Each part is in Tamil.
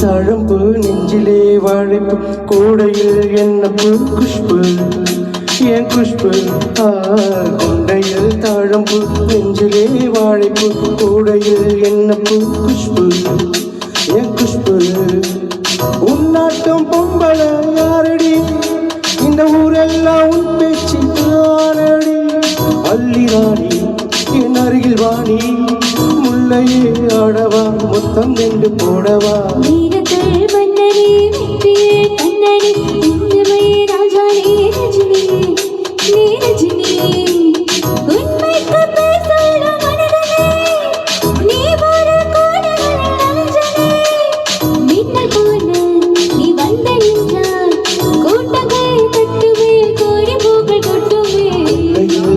தழம்பு நெஞ்சிலே வாழைப்பு கூடையில் என்ன குஷ்பு என் குஷ்பு கொண்டையில் தழம்பு நெஞ்சிலே வாழைப்பு கூடையில் என்ன குஷ்பு என் குஷ்பு உன்னாட்டம் பொம்பள யாரடி இந்த ஊரெல்லாம் உன் பேச்சு தானடி அள்ளிராணி என் அருகில் வாணி முல்லையே ஆடவா மொத்தம் நின்று போடவா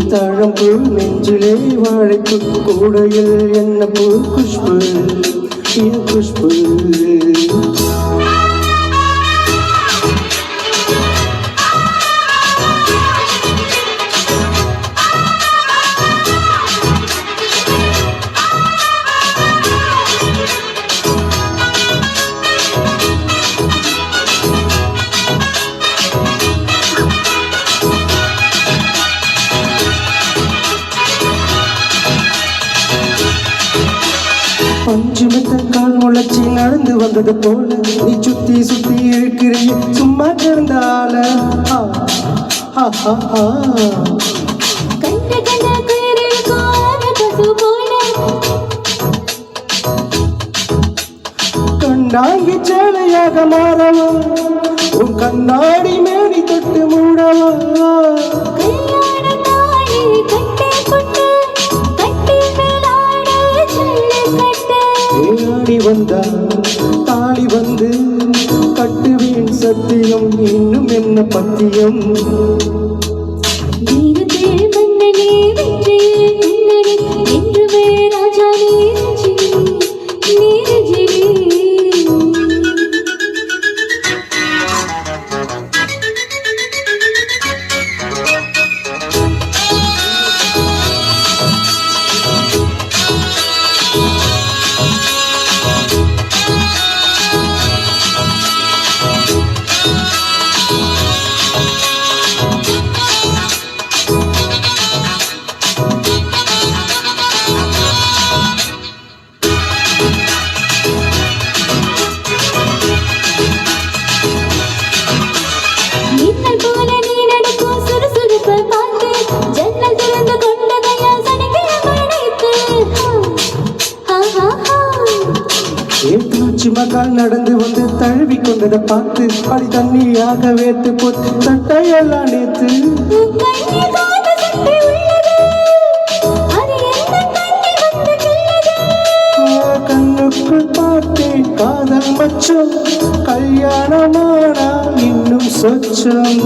தழம்பு நெஞ்சிலே வாழைப்பு கூடையில் என்ன குஷ்பு என் குஷ்பு பஞ்சுமத்த கால் முளைச்சி நடந்து வந்தது போல நீ சுத்தி சுத்தி இருக்கிறீ சும்மா கிடந்தால கண்டாங்கி சேலையாக மாறவா உன் கண்ணாடி மேடி தொட்டு மூடவா வந்தா தாலி வந்து கட்டுவேன் சத்தியம் இன்னும் என்ன பத்தியம் மகால் நடந்து வந்து தழுவி கொண்டதை பார்த்து அடி தண்ணியாக வேத்து போட்டு தட்டையெல்லாம் நேத்து கண்ணுக்குள் பார்த்தேன் காதல் மச்சம் கல்யாணமானா இன்னும் சொச்சம்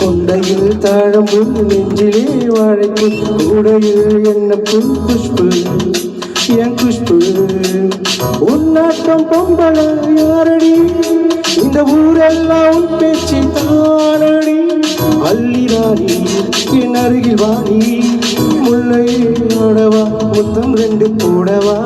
கொண்டையில் தாழம்பு நெஞ்சிலே வாழைப்பு கூடையில் என்ன குஷ்பு என் குஷ்பு உன்னாட்டம் பொம்பள யாரடி இந்த ஊரெல்லாம் உன் பேச்சு தானடி அள்ளிராணி என் அருகில் வாணி முல்லை ஆடவா மொத்தம் ரெண்டு போடவா